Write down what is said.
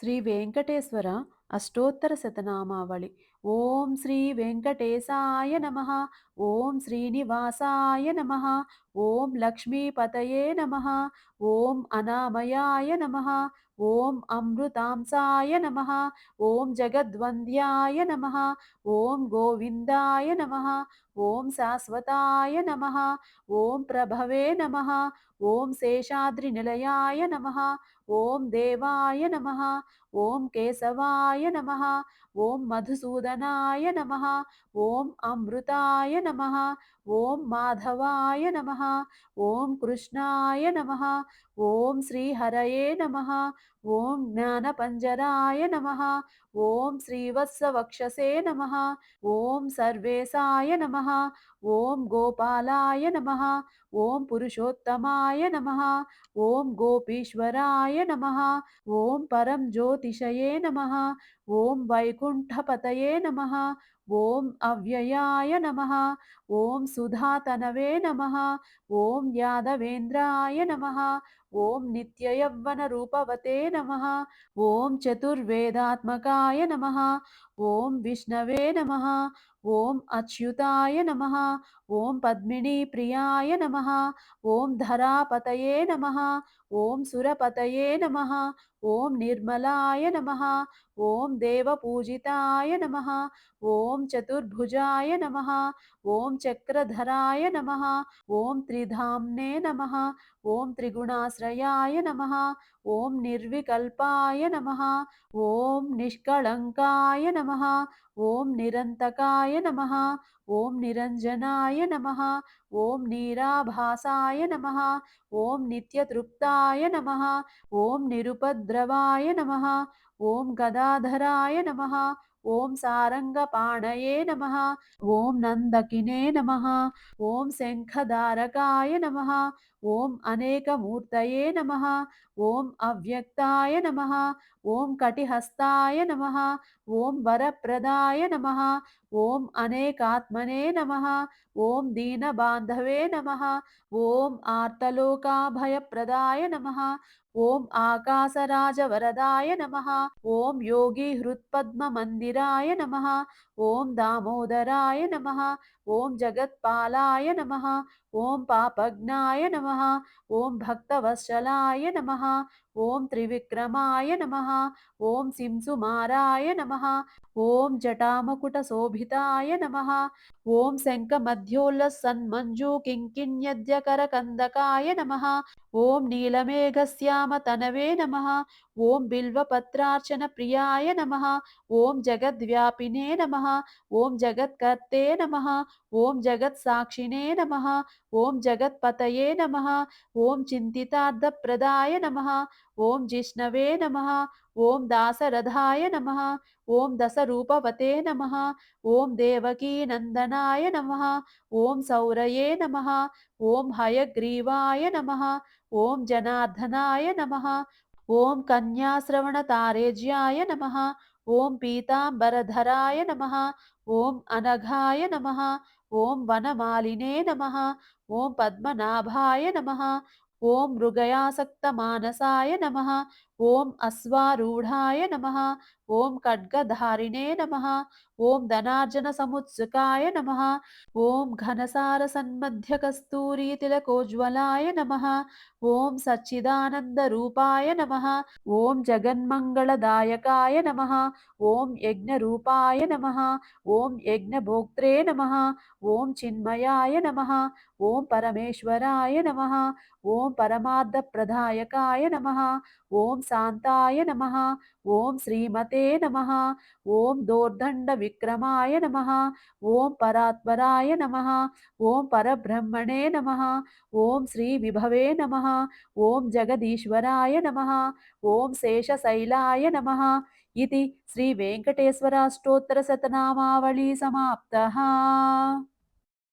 శ్రీ వెంకటేశ్వర అష్టోత్తర శతనామావళి. ఓం శ్రీ వెంకటేశాయ నమః. ఓం శ్రీనివాసాయ నమః. ఓం లక్ష్మీపతయే నమః. ఓం అనామయాయ నమః. ఓం అమృతాంసాయ నమః. ఓం జగద్వంద్యాయ నమః. ఓం గోవిందాయ నమః. ఓం శాశ్వతాయ నమః. ఓం ప్రభవే నమః. ఓం శేషాద్రినిలయాయ నమః. ఓం దేవాయ నమః. ఓం కేశవాయ నమః. ఓం మధుసూదనాయ నమః. ఓం అమృతాయ నమః. ఓం మాధవాయ నమః. ఓం కృష్ణాయ నమః. ఓం శ్రీహరయే నమః. ఓం జ్ఞానపంజరాయ నమః. ఓం శ్రీవత్సవక్షసే నమః. ఓం సర్వేశాయ నమః. ఓం గోపాలాయ నమః. ఓం పురుషోత్తమాయ నమః. ఓం గోపీశ్వరాయ నమః. ఓం పరం జ్యోతిషయే నమః. ఓం వైకుంఠపతయే నమః. ఓం అవ్యయాయ నమః. ఓం సుధాతనవే నమః. ఓం యాదవేంద్రాయ నమః. ఓం నిత్యయవ్వన రూపవతే నమః. ఓం చతుర్వేదాత్మకాయ నమః. ఓం విష్ణవే నమః. ఓం అచ్యుతాయ నమః. ఓం పద్మినీ ప్రియాయ నమః. ఓం ధరాపతయే నమః. ఓం సురపతయే నమః. ఓం నిర్మలాయ నమః. ఓం దేవపూజితాయ నమః. ఓం చతుర్భుజాయ నమః. ఓం చక్రధరాయ నమః. ఓం త్రిధామ్నే నమః. ఓం త్రిగుణాశ్రయాయ నమః. ఓం నిర్వికల్పాయ నమః. ఓం నిష్కళంకాయ నమః. ఓం నిరంతకాయ నమః. ఓం నిరంజనాయ నమః. ఓం నీరాభాసాయ నమః. ఓం నిత్యతృప్తాయ నమః. ఓం నిరుపద్రవాయ నమః. ఓం గదాధరాయ నమః. ఓం సారంగపాణయే నమః. ఓం నందకినే నమః. ఓం శంఖధారకాయ నమః. ఓం అనేకమూర్తయే నమః. ఓం అవ్యక్తాయ నమః. ఓం కటిహస్తాయ నమః. ఓం వరప్రదాయ నమః. ఓం అనేకాత్మనే నమః. ఓం దీనబాంధవే నమః. ఓం ఆర్తలోకాభయప్రదాయ నమః. ఓం ఆకాశరాజవరదాయ నమః. ఓం యోగి హృత్పద్మమందిరాయ నమః. ఓం దామోదరాయ నమః. ఓం జగత్పాలాయ నమః. ఓం పాపజ్ఞాయ నమః. ఓం భక్తవత్సలాయ నమః. ఓం త్రివిక్రమాయ నమః. ఓం సింసుమారాయ నమః. ఓం జటామకుటశోభితాయ నమః. ఓం శంఖమధ్యోల్లసన్మంజూ కింకిణ్యద్యకరకందకాయ నమః. ఓం నీలమేఘశ్యామతనవే నమః. ఓం బిల్వపత్రార్చన ప్రియాయ నమః. ఓం జగద్వ్యాపినే నమః. ఓం జగత్కర్తే నమః. ఓం జగత్సాక్షిణే నమః. ఓం జగత్పతయే నమః. ఓం చింతితార్థప్రదాయ నమః. ఓం జిష్ణవే నమః. ఓం దాసరథాయ నమః. ఓం దశరూపవతే నమః. ఓం దేవకీనందనాయ నమః. ఓం సౌరయే నమః. ఓం హయగ్రీవాయ నమః. ఓం జనార్దనాయ నమః. ఓం కన్యాశ్రవణతారేజ్యాయ నమః. ఓం పీతాంబరధరాయ నమః. ఓం అనఘాయ నమః. ఓం వనమాలినే నమః. ఓం పద్మనాభాయ నమః. ఓం మృగయాసక్తమానసాయ నమః. ఓం అశ్వారూఢాయ నమః. ఓం ఖడ్గధారిణే నమః. ఓం ధనార్జన సముత్సుకాయ నమః. ఓం ఘనసార సన్మధ్య కస్తూరీ తిలకోజ్వలాయ నమః. ఓం సచ్చిదానంద రూపాయ నమః. ఓం జగన్మంగళదాయకాయ నమః. ఓం యజ్ఞరూపాయ నమః. ఓం యజ్ఞభోక్త్రే నమః. ఓం చిన్మయాయ నమః. ఓం పరమేశ్వరాయ నమః. ఓం పరమార్థప్రదాయకాయ నమః. ఓం శాంతాయ నమః. ఓం శ్రీమతే నమః. ఓం దోర్దండ విక్రమాయ నమః. ఓం పరాత్పరాయ నమః. ఓం పరబ్రహ్మణే నమః. ఓం శ్రీ విభవే నమః. ఓం జగదీశ్వరాయ నమః. ఓం శేషశైలాయ నమః. ఇది శ్రీ వెంకటేశ్వర అష్టోత్తర శతనామావళి సమాప్తః.